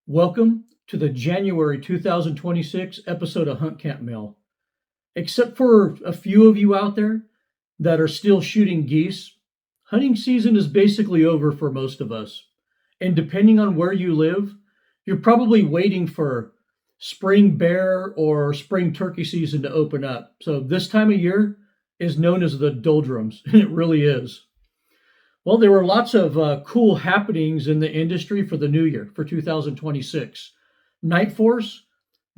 Welcome to the January 2026 episode of Hunt Camp Mail. Except for a few of you out there that are still shooting geese, hunting season is basically over for most of us. And depending on where you live, you're probably waiting for spring bear or spring turkey season to open up. So this time of year is known as the doldrums, and it really is. Well, there were lots of cool happenings in the industry for the new year, for 2026. Nightforce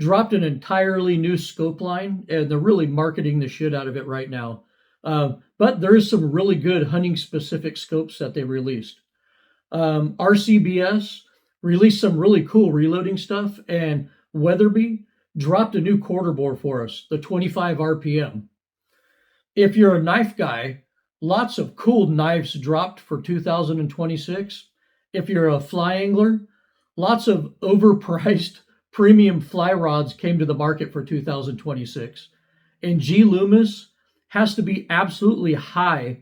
dropped an entirely new scope line, and they're really marketing the shit out of it right now. But there is some really good hunting-specific scopes that they released. RCBS released some really cool reloading stuff, and Weatherby dropped a new quarter bore for us, the 25 RPM. If you're a knife guy, lots of cool knives dropped for 2026. If you're a fly angler, lots of overpriced premium fly rods came to the market for 2026. And G. Loomis has to be absolutely high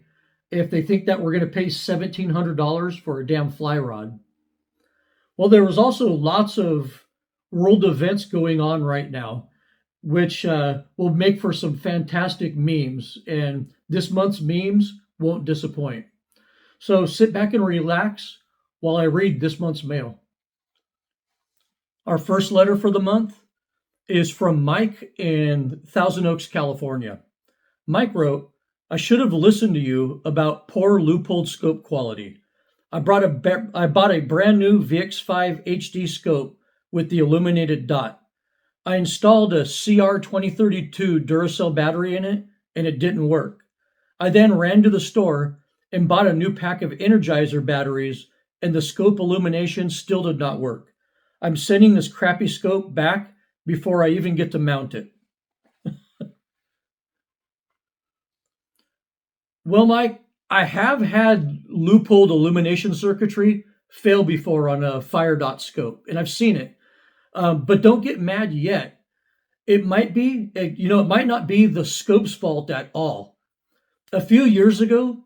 if they think that we're going to pay $1,700 for a damn fly rod. Well, there was also lots of world events going on right now, which will make for some fantastic memes. And this month's memes won't disappoint. So sit back and relax while I read this month's mail. Our first letter for the month is from Mike in Thousand Oaks, California. Mike wrote, I should have listened to you about poor loophole scope quality. I bought a brand new VX5 HD scope with the illuminated dot. I installed a CR2032 Duracell battery in it, and it didn't work. I then ran to the store and bought a new pack of Energizer batteries, and the scope illumination still did not work. I'm sending this crappy scope back before I even get to mount it. Well, Mike, I have had loopholed illumination circuitry fail before on a fire dot scope, and I've seen it. But don't get mad yet. It might not be the scope's fault at all. A few years ago,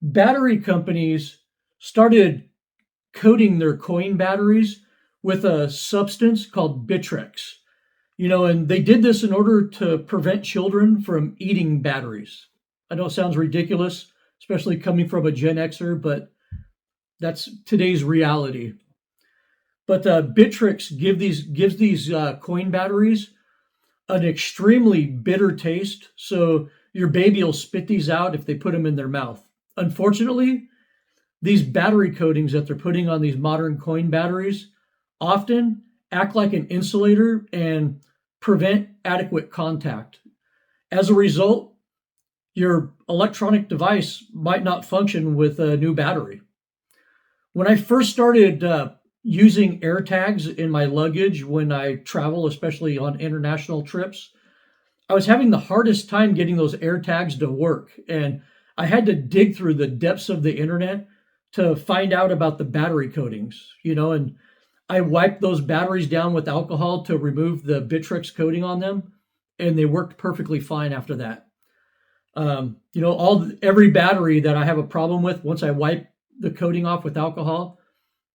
battery companies started coating their coin batteries with a substance called Bitrex. And they did this in order to prevent children from eating batteries. I know it sounds ridiculous, especially coming from a Gen Xer, but that's today's reality. But Bitrex gives these coin batteries an extremely bitter taste, so your baby will spit these out if they put them in their mouth. Unfortunately, these battery coatings that they're putting on these modern coin batteries often act like an insulator and prevent adequate contact. As a result, your electronic device might not function with a new battery. When I first started using air tags in my luggage when I travel, especially on international trips, I was having the hardest time getting those air tags to work. And I had to dig through the depths of the internet to find out about the battery coatings, and I wiped those batteries down with alcohol to remove the Bitrex coating on them, and they worked perfectly fine after that. Every battery that I have a problem with, once I wipe the coating off with alcohol,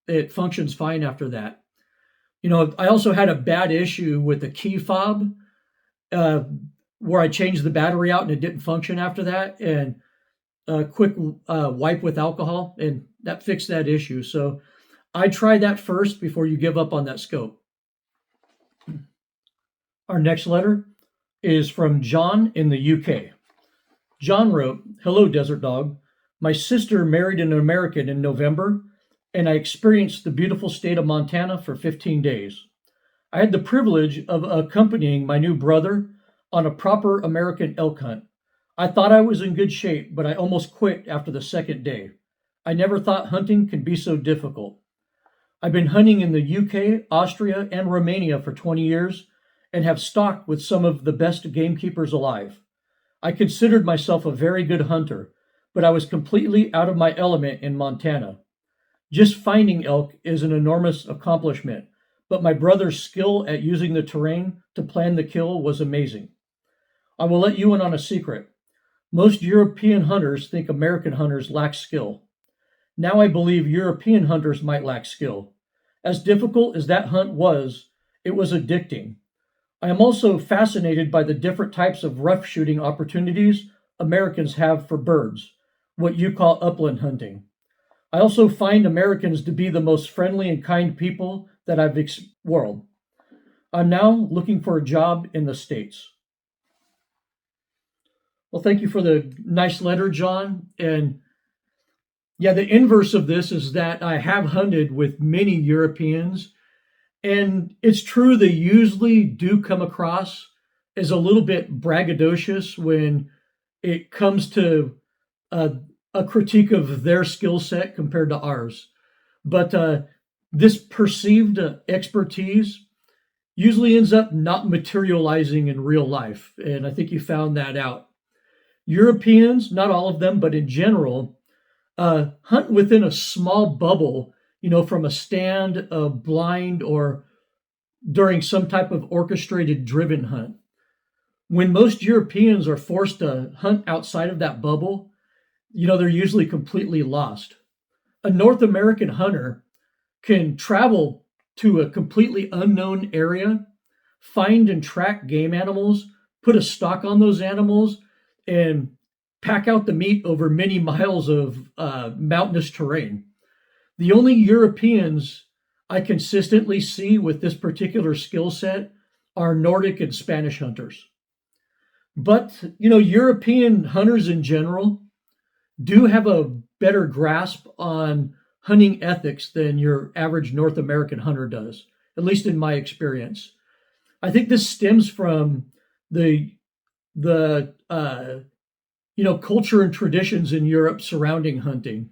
it functions fine after that. I also had a bad issue with the key fob where I changed the battery out and it didn't function after that. And a quick wipe with alcohol, and that fixed that issue. So I try that first before you give up on that scope. Our next letter is from John in the UK. John wrote, Hello, Desert Dog. My sister married an American in November, and I experienced the beautiful state of Montana for 15 days. I had the privilege of accompanying my new brother on a proper American elk hunt. I thought I was in good shape, but I almost quit after the second day. I never thought hunting could be so difficult. I've been hunting in the UK, Austria, and Romania for 20 years and have stocked with some of the best gamekeepers alive. I considered myself a very good hunter, but I was completely out of my element in Montana. Just finding elk is an enormous accomplishment, but my brother's skill at using the terrain to plan the kill was amazing. I will let you in on a secret. Most European hunters think American hunters lack skill. Now I believe European hunters might lack skill. As difficult as that hunt was, it was addicting. I am also fascinated by the different types of rough shooting opportunities Americans have for birds, what you call upland hunting. I also find Americans to be the most friendly and kind people that I've world. I'm now looking for a job in the States. Well, thank you for the nice letter, John. And yeah, the inverse of this is that I have hunted with many Europeans, and it's true they usually do come across as a little bit braggadocious when it comes to uh, a critique of their skill set compared to ours. But this perceived expertise usually ends up not materializing in real life. And I think you found that out. Europeans, not all of them, but in general, hunt within a small bubble, from a stand, a blind, or during some type of orchestrated driven hunt. When most Europeans are forced to hunt outside of that bubble, they're usually completely lost. A North American hunter can travel to a completely unknown area, find and track game animals, put a stock on those animals, and pack out the meat over many miles of mountainous terrain. The only Europeans I consistently see with this particular skill set are Nordic and Spanish hunters. But, European hunters in general do have a better grasp on hunting ethics than your average North American hunter does, at least in my experience. I think this stems from the culture and traditions in Europe surrounding hunting.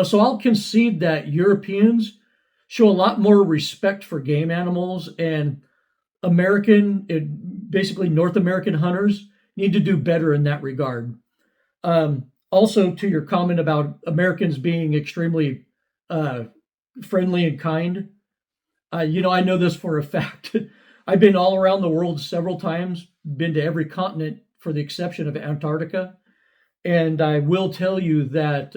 So I'll concede that Europeans show a lot more respect for game animals, and basically North American hunters need to do better in that regard. Also, to your comment about Americans being extremely friendly and kind, I know this for a fact. I've been all around the world several times, been to every continent for the exception of Antarctica. And I will tell you that,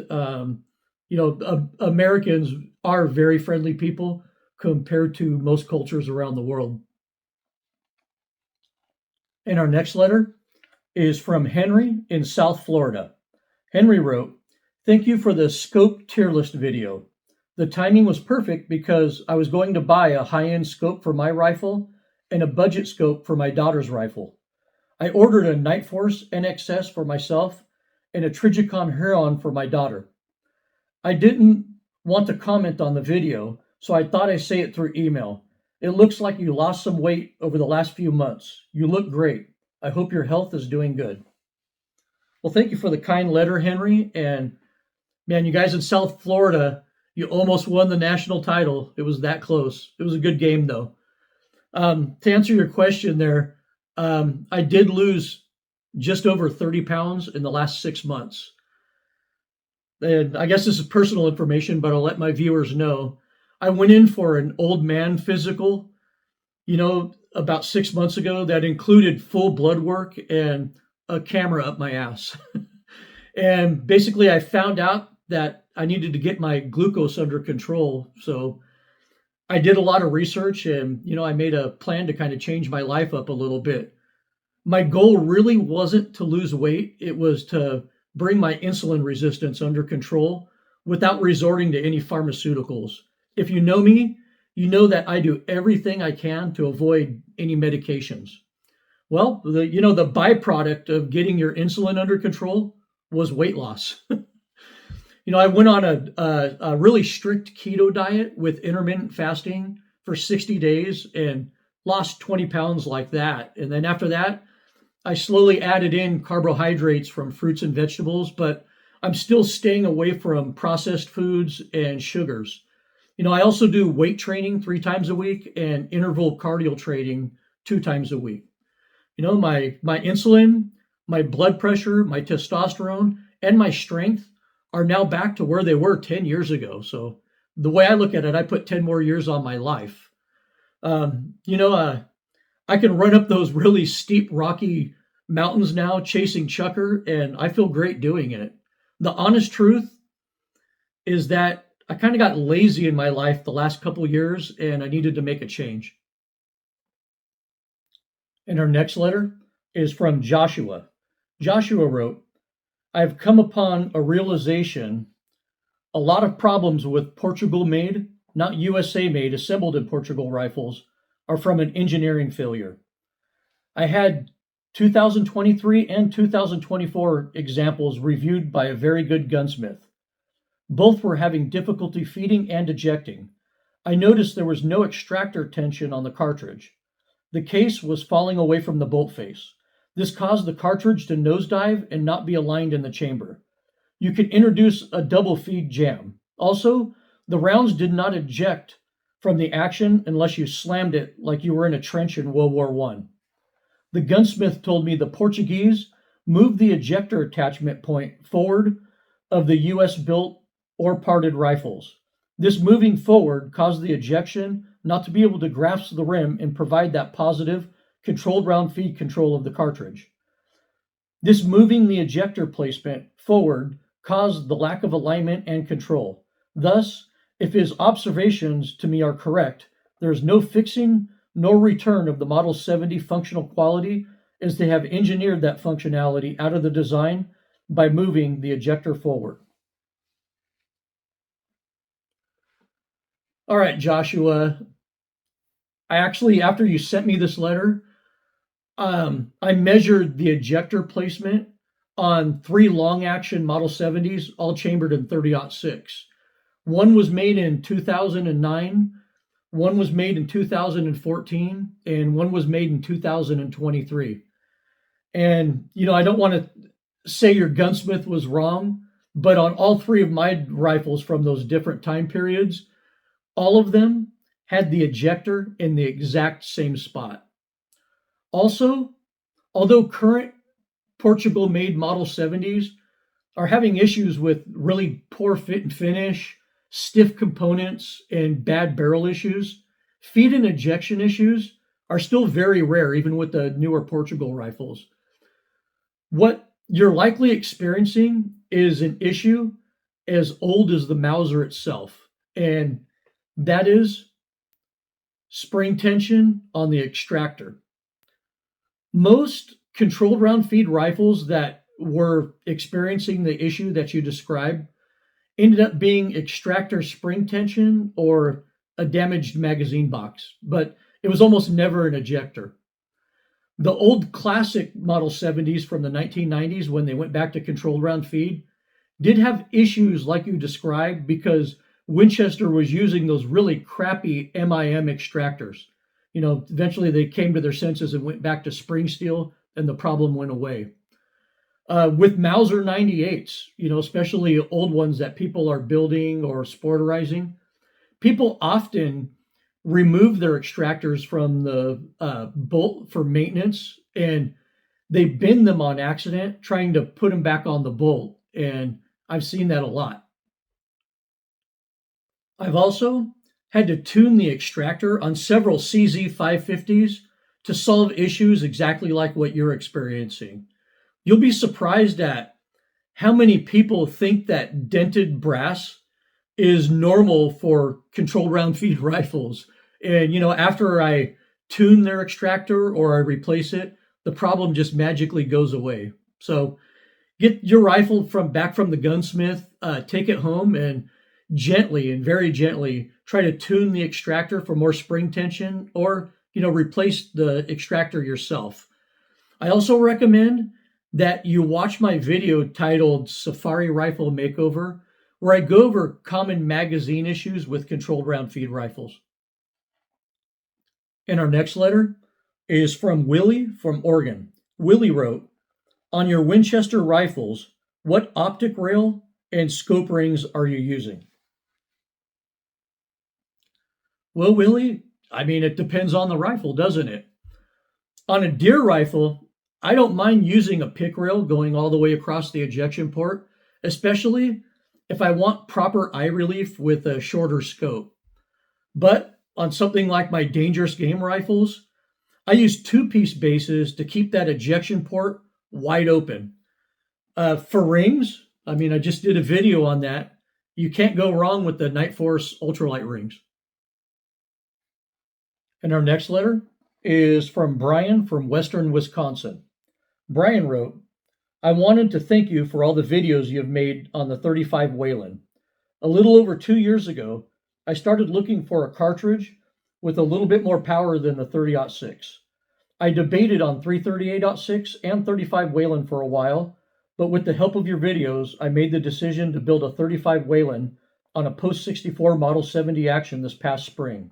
Americans are very friendly people compared to most cultures around the world. And our next letter is from Henry in South Florida. Henry wrote, "Thank you for the scope tier list video. The timing was perfect because I was going to buy a high-end scope for my rifle and a budget scope for my daughter's rifle. I ordered a Night Force NXS for myself and a Trigicon Huron for my daughter. I didn't want to comment on the video, so I thought I'd say it through email. It looks like you lost some weight over the last few months. You look great. I hope your health is doing good." Well, thank you for the kind letter, Henry. And man, you guys in South Florida, you almost won the national title. It was that close. It was a good game, though. To answer your question there, I did lose just over 30 pounds in the last 6 months. And I guess this is personal information, but I'll let my viewers know. I went in for an old man physical, about 6 months ago that included full blood work and a camera up my ass. And basically, I found out that I needed to get my glucose under control. So I did a lot of research and, I made a plan to kind of change my life up a little bit. My goal really wasn't to lose weight. It was to bring my insulin resistance under control without resorting to any pharmaceuticals. If you know me, you know that I do everything I can to avoid any medications. Well, the byproduct of getting your insulin under control was weight loss. I went on a really strict keto diet with intermittent fasting for 60 days and lost 20 pounds like that. And then after that, I slowly added in carbohydrates from fruits and vegetables, but I'm still staying away from processed foods and sugars. I also do weight training 3 times a week and interval cardio training 2 times a week. My insulin, my blood pressure, my testosterone, and my strength are now back to where they were 10 years ago. So the way I look at it, I put 10 more years on my life. I can run up those really steep, rocky mountains now chasing chukar, and I feel great doing it. The honest truth is that I kind of got lazy in my life the last couple of years and I needed to make a change. And our next letter is from Joshua. Joshua wrote, I've come upon a realization a lot of problems with Portugal made, not USA made, assembled in Portugal rifles are from an engineering failure. I had 2023 and 2024 examples reviewed by a very good gunsmith. Both were having difficulty feeding and ejecting. I noticed there was no extractor tension on the cartridge. The case was falling away from the bolt face. This caused the cartridge to nosedive and not be aligned in the chamber. You could introduce a double feed jam. Also, the rounds did not eject from the action unless you slammed it like you were in a trench in World War I. The gunsmith told me the Portuguese moved the ejector attachment point forward of the US built or parted rifles. This moving forward caused the ejection not to be able to grasp the rim and provide that positive, controlled round feed control of the cartridge. This moving the ejector placement forward caused the lack of alignment and control. Thus, if his observations to me are correct, there is no fixing nor return of the Model 70 functional quality, as they have engineered that functionality out of the design by moving the ejector forward. All right, Joshua. I actually, after you sent me this letter, I measured the ejector placement on 3 long-action Model 70s, all chambered in 30-06. One was made in 2009, one was made in 2014, and one was made in 2023. And, I don't want to say your gunsmith was wrong, but on all 3 of my rifles from those different time periods, all of them had the ejector in the exact same spot. Also, although current Portugal-made Model 70s are having issues with really poor fit and finish, stiff components, and bad barrel issues, feed and ejection issues are still very rare, even with the newer Portugal rifles. What you're likely experiencing is an issue as old as the Mauser itself, and that is spring tension on the extractor. Most controlled round feed rifles that were experiencing the issue that you described ended up being extractor spring tension or a damaged magazine box, but it was almost never an ejector. The old classic Model 70s from the 1990s, when they went back to controlled round feed, did have issues like you described because Winchester was using those really crappy MIM extractors. Eventually they came to their senses and went back to spring steel, and the problem went away. With Mauser 98s, especially old ones that people are building or sporterizing, people often remove their extractors from the bolt for maintenance, and they bend them on accident, trying to put them back on the bolt. And I've seen that a lot. I've also had to tune the extractor on several CZ 550s to solve issues exactly like what you're experiencing. You'll be surprised at how many people think that dented brass is normal for controlled round feed rifles. And, after I tune their extractor or I replace it, the problem just magically goes away. So get your rifle back from the gunsmith, take it home, and gently and very gently try to tune the extractor for more spring tension, or replace the extractor yourself. I also recommend that you watch my video titled Safari Rifle Makeover, where I go over common magazine issues with controlled round feed rifles. And our next letter is from Willie from Oregon. Willie wrote, on your Winchester rifles, what optic rail and scope rings are you using? Well, Willie, it depends on the rifle, doesn't it? On a deer rifle, I don't mind using a pick rail going all the way across the ejection port, especially if I want proper eye relief with a shorter scope. But on something like my dangerous game rifles, I use 2-piece bases to keep that ejection port wide open. For rings, I just did a video on that. you can't go wrong with the Night Force ultralight rings. And our next letter is from Brian from Western Wisconsin. Brian wrote, I wanted to thank you for all the videos you have made on the 35 Whelen. A little over 2 years ago, I started looking for a cartridge with a little bit more power than the 30-06. I debated on 338-06 and 35 Whelen for a while, but with the help of your videos, I made the decision to build a 35 Whelen on a post-64 Model 70 action this past spring.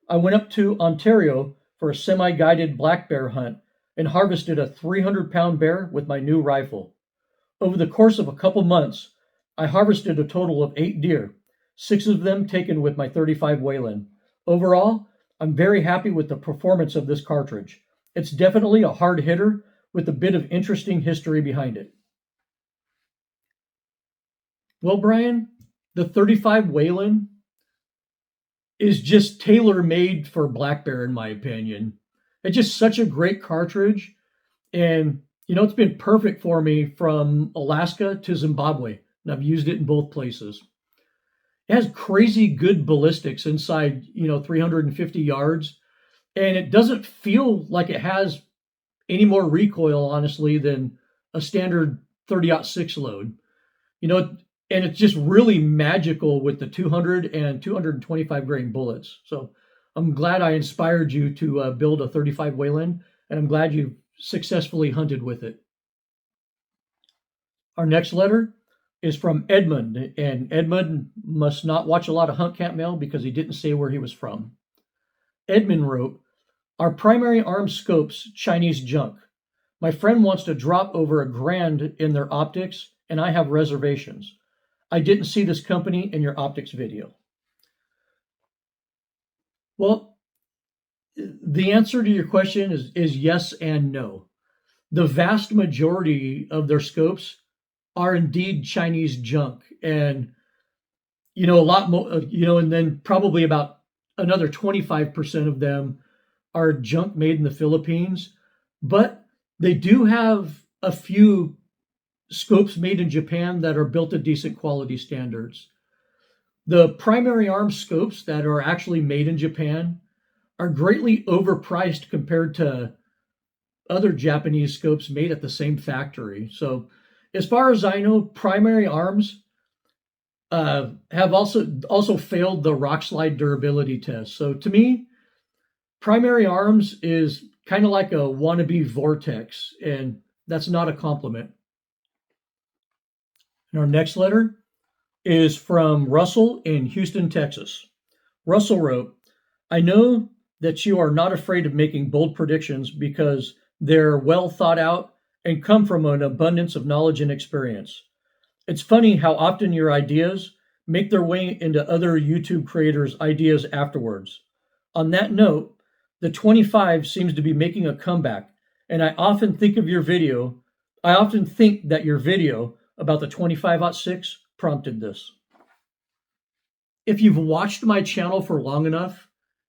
I went up to Ontario for a semi-guided black bear hunt and harvested a 300-pound bear with my new rifle. Over the course of a couple months, I harvested a total of 8 deer, 6 of them taken with my 35 Whelen. Overall, I'm very happy with the performance of this cartridge. It's definitely a hard hitter with a bit of interesting history behind it. Well, Brian, the 35 Whelen is just tailor-made for black bear, in my opinion. It's just such a great cartridge, and it's been perfect for me from Alaska to Zimbabwe, and I've used it in both places. It has crazy good ballistics inside 350 yards, and it doesn't feel like it has any more recoil, honestly, than a standard 30-06 load. And it's just really magical with the 200 and 225 grain bullets. So I'm glad I inspired you to build a 35 Whelen, and I'm glad you successfully hunted with it. Our next letter is from Edmund, and Edmund must not watch a lot of Hunt Camp Mail because he didn't say where he was from. Edmund wrote, our primary arms scopes Chinese junk. My friend wants to drop over $1,000 in their optics, and I have reservations. I didn't see this company in your optics video. Well, the answer to your question is yes and no. The vast majority of their scopes are indeed Chinese junk, and a lot more, and then probably about another 25% of them are junk made in the Philippines, but they do have a few scopes made in Japan that are built to decent quality standards. The primary arms scopes that are actually made in Japan are greatly overpriced compared to other Japanese scopes made at the same factory. So as far as I know, primary arms have also failed the rock slide durability test. So to me, primary arms is kind of like a wannabe Vortex, and that's not a compliment. And our next letter is from Russell in Houston, Texas. Russell wrote, I know that you are not afraid of making bold predictions because they're well thought out and come from an abundance of knowledge and experience. It's funny how often your ideas make their way into other YouTube creators' ideas afterwards. On that note, the 25 seems to be making a comeback, and I often think that your video about the 25-06 prompted this. If you've watched my channel for long enough,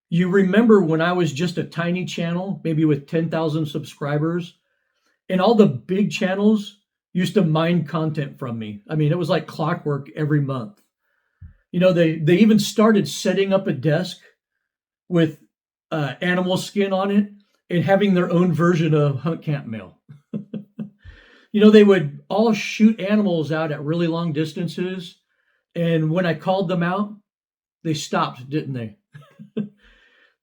you remember when I was just a tiny channel, maybe with 10,000 subscribers, and all the big channels used to mine content from me. I mean, it was like clockwork every month. They even started setting up a desk with animal skin on it and having their own version of Hunt Camp Mail. They would all shoot animals out at really long distances, and when I called them out, they stopped, didn't they?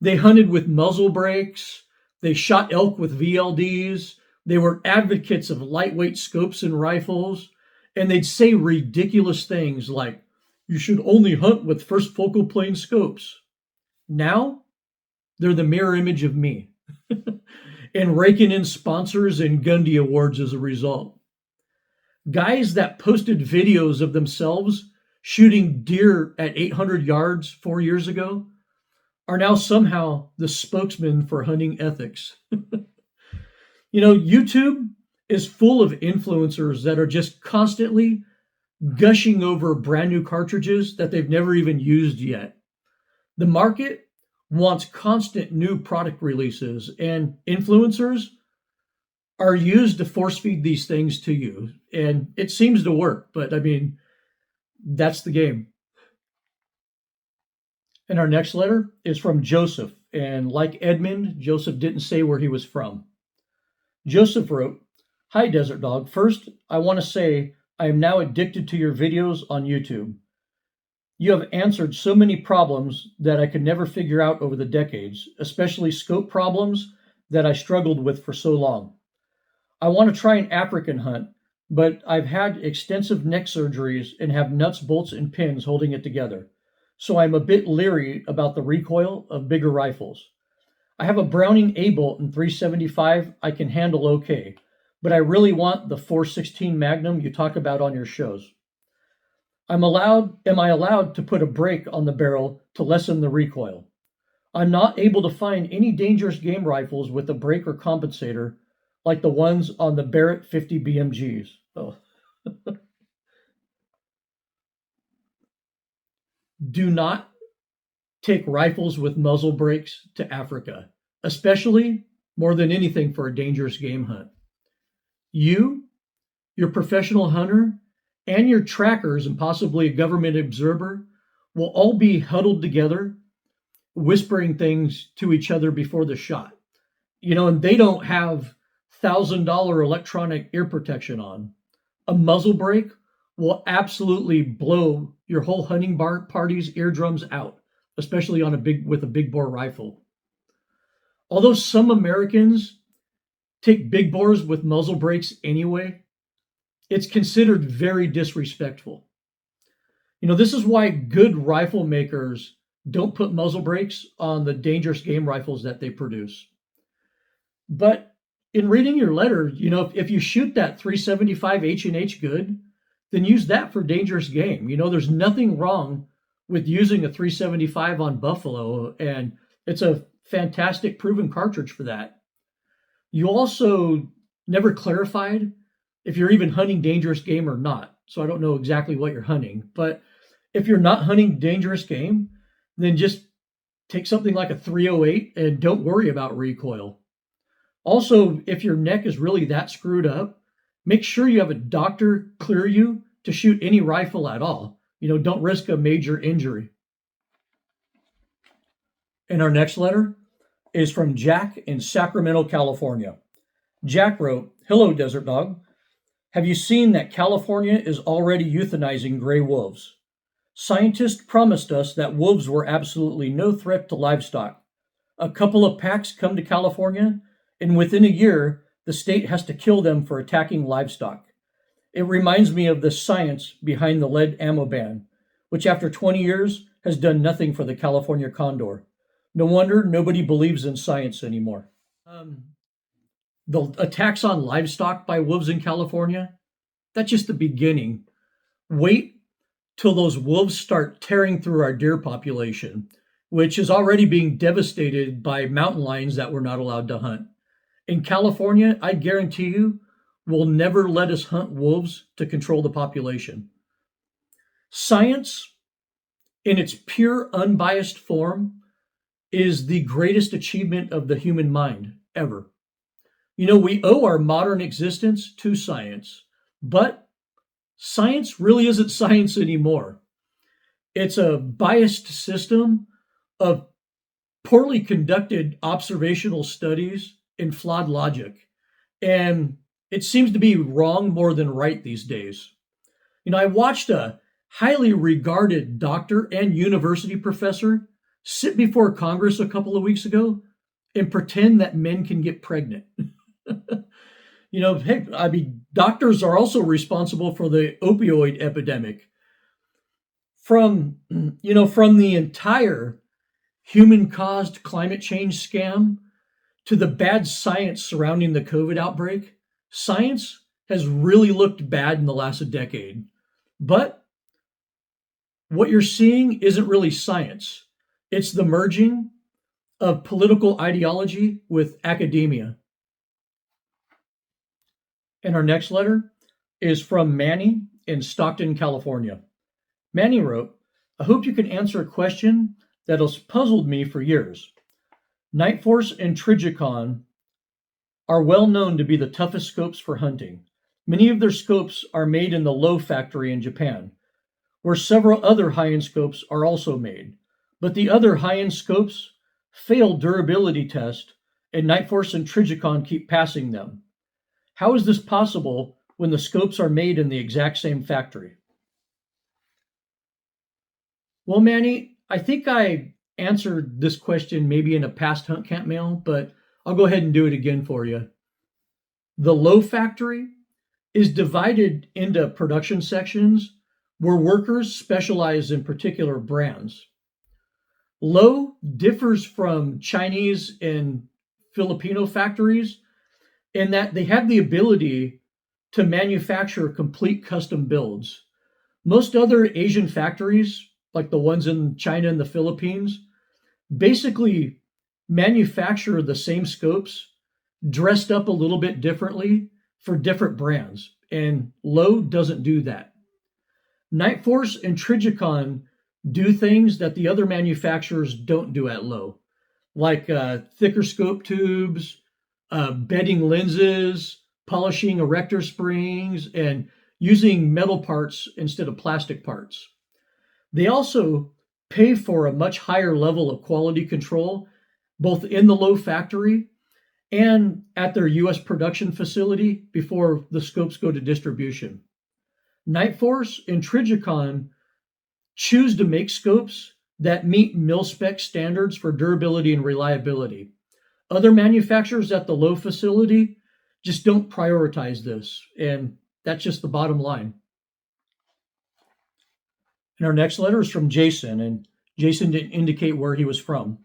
They hunted with muzzle brakes, they shot elk with VLDs, they were advocates of lightweight scopes and rifles, and they'd say ridiculous things like, you should only hunt with first focal plane scopes. Now, they're the mirror image of me. And raking in sponsors and Gundy awards as a result. Guys that posted videos of themselves shooting deer at 800 yards 4 years ago are now somehow the spokesman for hunting ethics. YouTube is full of influencers that are just constantly gushing over brand new cartridges that they've never even used yet. The market wants constant new product releases, and influencers are used to force feed these things to you. And it seems to work, but I mean, That's the game. And our next letter is from Joseph. And like Edmund, Joseph didn't say where he was from. Joseph wrote, "Hi, Desert Dog. First, I want to say I am now addicted to your videos on YouTube. You have answered so many problems that I could never figure out over the decades, especially scope problems that I struggled with for so long. I want to try an African hunt, but I've had extensive neck surgeries and have nuts, bolts, and pins holding it together. So I'm a bit leery about the recoil of bigger rifles. I have a Browning A bolt in 375 I can handle okay, but I really want the 416 Magnum you talk about on your shows. Am I allowed to put a brake on the barrel to lessen the recoil? I'm not able to find any dangerous game rifles with a brake or compensator like the ones on the Barrett 50 BMGs. Oh. Do not take rifles with muzzle brakes to Africa, especially more than anything for a dangerous game hunt. You, your professional hunter, and your trackers and possibly a government observer will all be huddled together, whispering things to each other before the shot. And they don't have $1,000 electronic ear protection on. A muzzle brake will absolutely blow your whole hunting party's eardrums out, especially with a big bore rifle. Although some Americans take big bores with muzzle brakes anyway, it's considered very disrespectful. This is why good rifle makers don't put muzzle brakes on the dangerous game rifles that they produce. But in reading your letter, if you shoot that 375 H&H good, then use that for dangerous game. There's nothing wrong with using a 375 on buffalo, and it's a fantastic proven cartridge for that. You also never clarified if you're even hunting dangerous game or not. So I don't know exactly what you're hunting, but if you're not hunting dangerous game, then just take something like a 308 and don't worry about recoil. Also, if your neck is really that screwed up, make sure you have a doctor clear you to shoot any rifle at all. Don't risk a major injury. And our next letter is from Jack in Sacramento, California. Jack wrote, "Hello, Desert Dog. Have you seen that California is already euthanizing gray wolves? Scientists promised us that wolves were absolutely no threat to livestock. A couple of packs come to California, and within a year, the state has to kill them for attacking livestock. It reminds me of the science behind the lead ammo ban, which after 20 years has done nothing for the California condor. No wonder nobody believes in science anymore." The attacks on livestock by wolves in California, that's just the beginning. Wait till those wolves start tearing through our deer population, which is already being devastated by mountain lions that we're not allowed to hunt. In California, I guarantee you, will never let us hunt wolves to control the population. Science, in its pure, unbiased form, is the greatest achievement of the human mind ever. We owe our modern existence to science, but science really isn't science anymore. It's a biased system of poorly conducted observational studies and flawed logic. And it seems to be wrong more than right these days. I watched a highly regarded doctor and university professor sit before Congress a couple of weeks ago and pretend that men can get pregnant. Hey, doctors are also responsible for the opioid epidemic. From the entire human-caused climate change scam to the bad science surrounding the COVID outbreak, science has really looked bad in the last decade. But what you're seeing isn't really science. It's the merging of political ideology with academia. And our next letter is from Manny in Stockton, California. Manny wrote, "I hope you can answer a question that has puzzled me for years. Nightforce and Trigicon are well known to be the toughest scopes for hunting. Many of their scopes are made in the Lowe factory in Japan. where several other high-end scopes are also made. But the other high-end scopes fail durability test, and Nightforce and Trijicon keep passing them. How is this possible when the scopes are made in the exact same factory? Well, Manny, I think I answered this question maybe in a past Hunt Camp mail, but I'll go ahead and do it again for you. The low factory is divided into production sections where workers specialize in particular brands. Low differs from Chinese and Filipino factories in that they have the ability to manufacture complete custom builds. Most other Asian factories, like the ones in China and the Philippines, basically manufacture the same scopes dressed up a little bit differently for different brands, and Low doesn't do that. Nightforce and Trijicon do things that the other manufacturers don't do at Low, like thicker scope tubes, bedding lenses, polishing erector springs, and using metal parts instead of plastic parts. They also pay for a much higher level of quality control, both in the Low factory and at their US production facility before the scopes go to distribution. Nightforce and Trijicon choose to make scopes that meet mil-spec standards for durability and reliability. Other manufacturers at the Low facility just don't prioritize this, and that's just the bottom line. And our next letter is from Jason, and Jason didn't indicate where he was from.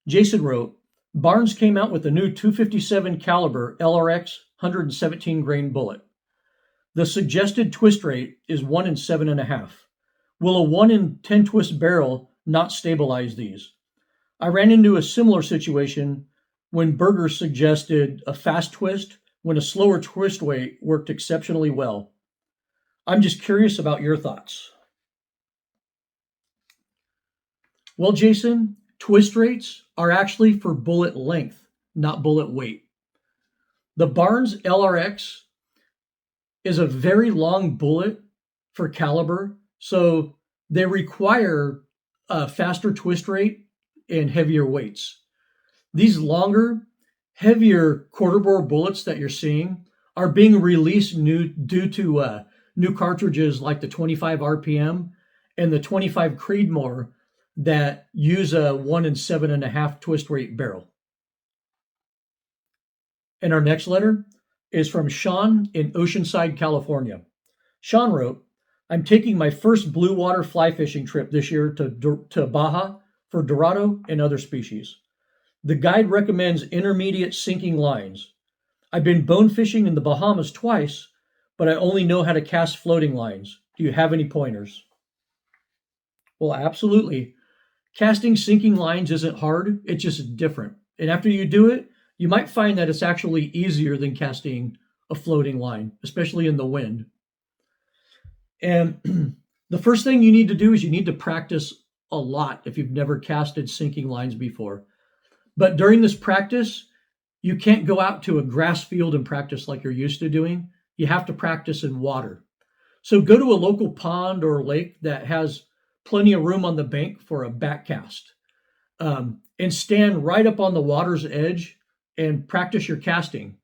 Jason wrote, Barnes came out with a new 257 caliber LRX 117 grain bullet. The suggested twist rate is 1 in 7.5. Will a 1 in 10 twist barrel not stabilize these? I ran into a similar situation when Berger suggested a fast twist when a slower twist weight worked exceptionally well. I'm just curious about your thoughts. Well, Jason, twist rates are actually for bullet length, not bullet weight. The Barnes LRX is a very long bullet for caliber, so they require a faster twist rate and heavier weights. These longer, heavier quarter bore bullets that you're seeing are being released due to new cartridges like the 25 RPM and the 25 Creedmoor that use a 1 in 7.5 twist rate barrel. And our next letter is from Sean in Oceanside, California. Sean wrote, I'm taking my first blue water fly fishing trip this year to Baja for Dorado and other species. The guide recommends intermediate sinking lines. I've been bone fishing in the Bahamas twice, but I only know how to cast floating lines. Do you have any pointers? Well, absolutely. Casting sinking lines isn't hard, it's just different. And after you do it, you might find that it's actually easier than casting a floating line, especially in the wind. And the first thing you need to do is you need to practice a lot if you've never casted sinking lines before. But during this practice, you can't go out to a grass field and practice like you're used to doing. You have to practice in water. So go to a local pond or lake that has plenty of room on the bank for a back cast, and stand right up on the water's edge and practice your casting.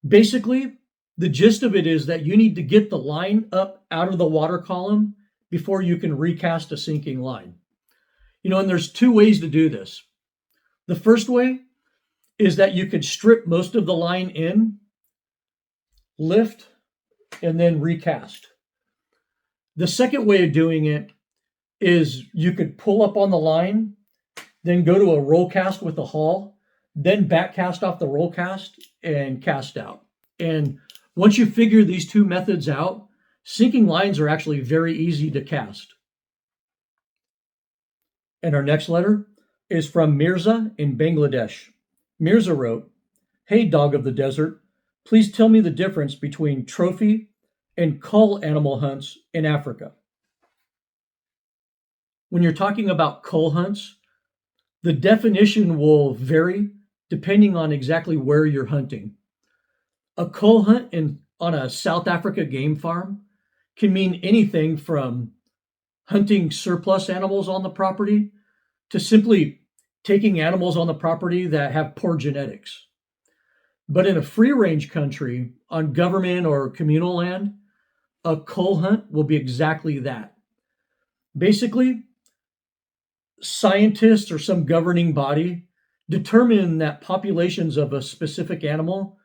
Basically, the gist of it is that you need to get the line up out of the water column before you can recast a sinking line. And there's two ways to do this. The first way is that you could strip most of the line in, lift, and then recast. The second way of doing it is you could pull up on the line, then go to a roll cast with a haul, then back cast off the roll cast and cast out. And once you figure these two methods out, sinking lines are actually very easy to cast. And our next letter is from Mirza in Bangladesh. Mirza wrote, Hey, dog of the desert, please tell me the difference between trophy and cull animal hunts in Africa. When you're talking about cull hunts, the definition will vary depending on exactly where you're hunting. A cull hunt on a South Africa game farm can mean anything from hunting surplus animals on the property to simply taking animals on the property that have poor genetics. But in a free range country on government or communal land, a cull hunt will be exactly that. Basically, scientists or some governing body determine that populations of a specific animal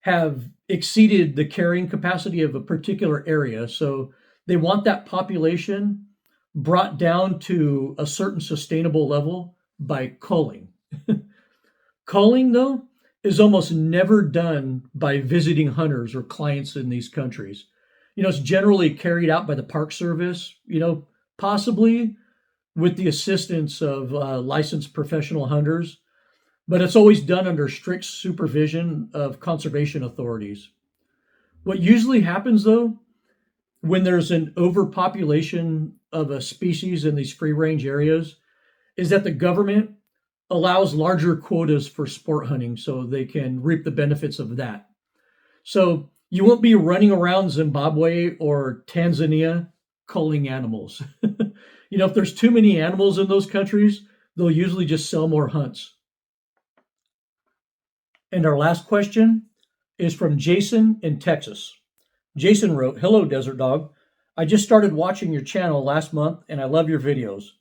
have exceeded the carrying capacity of a particular area. So they want that population brought down to a certain sustainable level by culling. Culling, though, is almost never done by visiting hunters or clients in these countries. It's generally carried out by the Park Service, possibly with the assistance of licensed professional hunters, but it's always done under strict supervision of conservation authorities. What usually happens, though, when there's an overpopulation of a species in these free range areas, is that the government allows larger quotas for sport hunting so they can reap the benefits of that. So you won't be running around Zimbabwe or Tanzania culling animals. If there's too many animals in those countries, they'll usually just sell more hunts. And our last question is from Jason in Texas. Jason wrote, "Hello, Desert Dog. I just started watching your channel last month and I love your videos.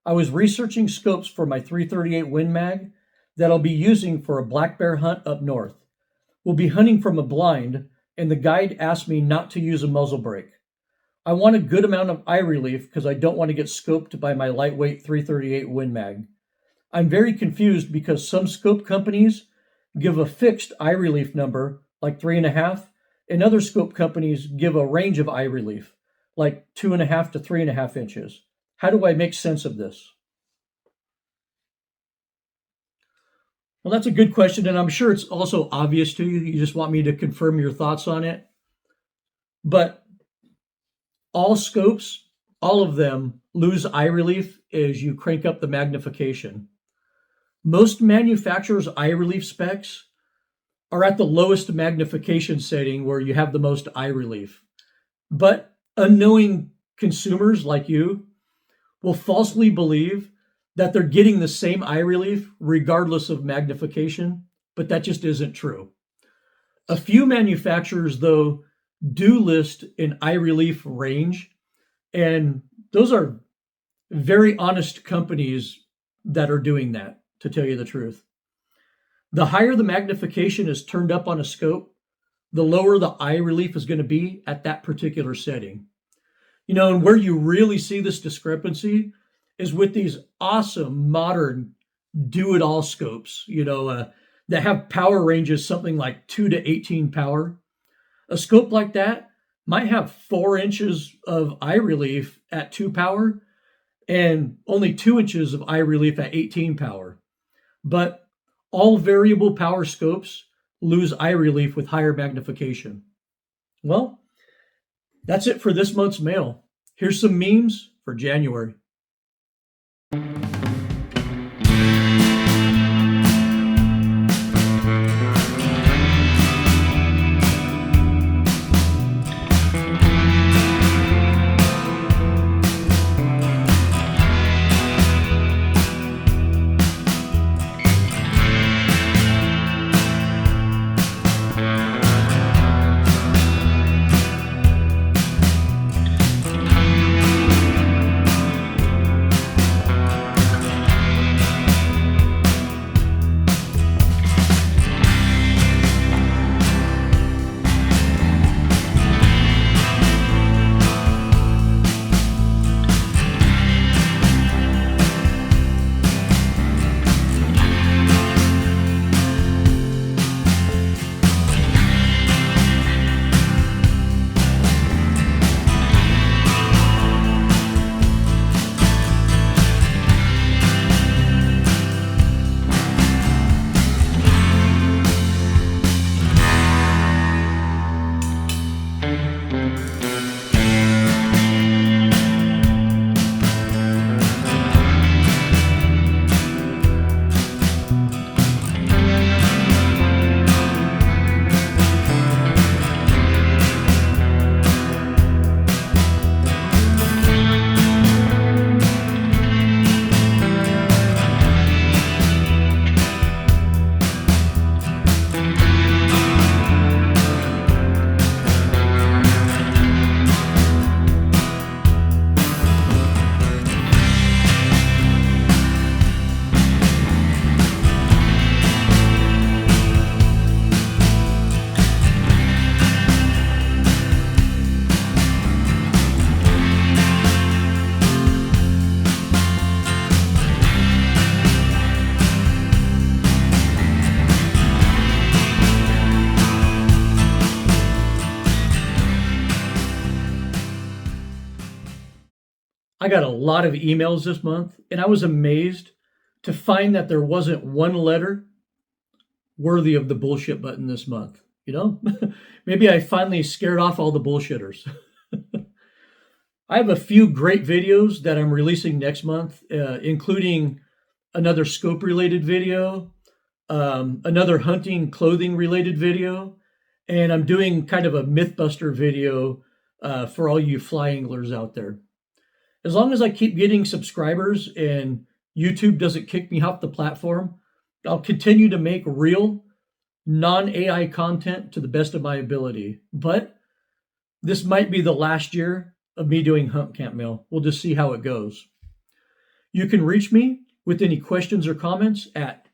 I was researching scopes for my 338 Win Mag that I'll be using for a black bear hunt up north. We'll be hunting from a blind, and the guide asked me not to use a muzzle brake. I want a good amount of eye relief because I don't want to get scoped by my lightweight 338 Win Mag. I'm very confused because some scope companies give a fixed eye relief number, like 3.5, and other scope companies give a range of eye relief, like 2.5 to 3.5 inches. How do I make sense of this?" Well, that's a good question, and I'm sure it's also obvious to you. You just want me to confirm your thoughts on it. But all scopes, all of them, lose eye relief as you crank up the magnification. Most manufacturers' eye relief specs are at the lowest magnification setting where you have the most eye relief. But unknowing consumers like you will falsely believe that they're getting the same eye relief regardless of magnification, but that just isn't true. A few manufacturers, though, do list an eye relief range, and those are very honest companies that are doing that, to tell you the truth. The higher the magnification is turned up on a scope, the lower the eye relief is going to be at that particular setting. And where you really see this discrepancy is with these awesome modern do-it-all scopes, that have power ranges something like 2 to 18 power. A scope like that might have 4 inches of eye relief at 2 power and only 2 inches of eye relief at 18 power. But all variable power scopes lose eye relief with higher magnification. Well, that's it for this month's mail. Here's some memes for January. I got a lot of emails this month, and I was amazed to find that there wasn't one letter worthy of the bullshit button this month. You know, maybe I finally scared off all the bullshitters. I have a few great videos that I'm releasing next month, including another scope related video, another hunting clothing related video, and I'm doing kind of a Mythbuster video for all you fly anglers out there. As long as I keep getting subscribers and YouTube doesn't kick me off the platform, I'll continue to make real, non AI content to the best of my ability. But this might be the last year of me doing Hunt Camp Mail. We'll just see how it goes. You can reach me with any questions or comments at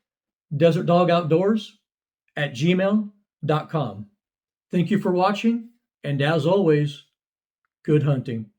desertdogoutdoors@gmail.com. Thank you for watching, and as always, good hunting.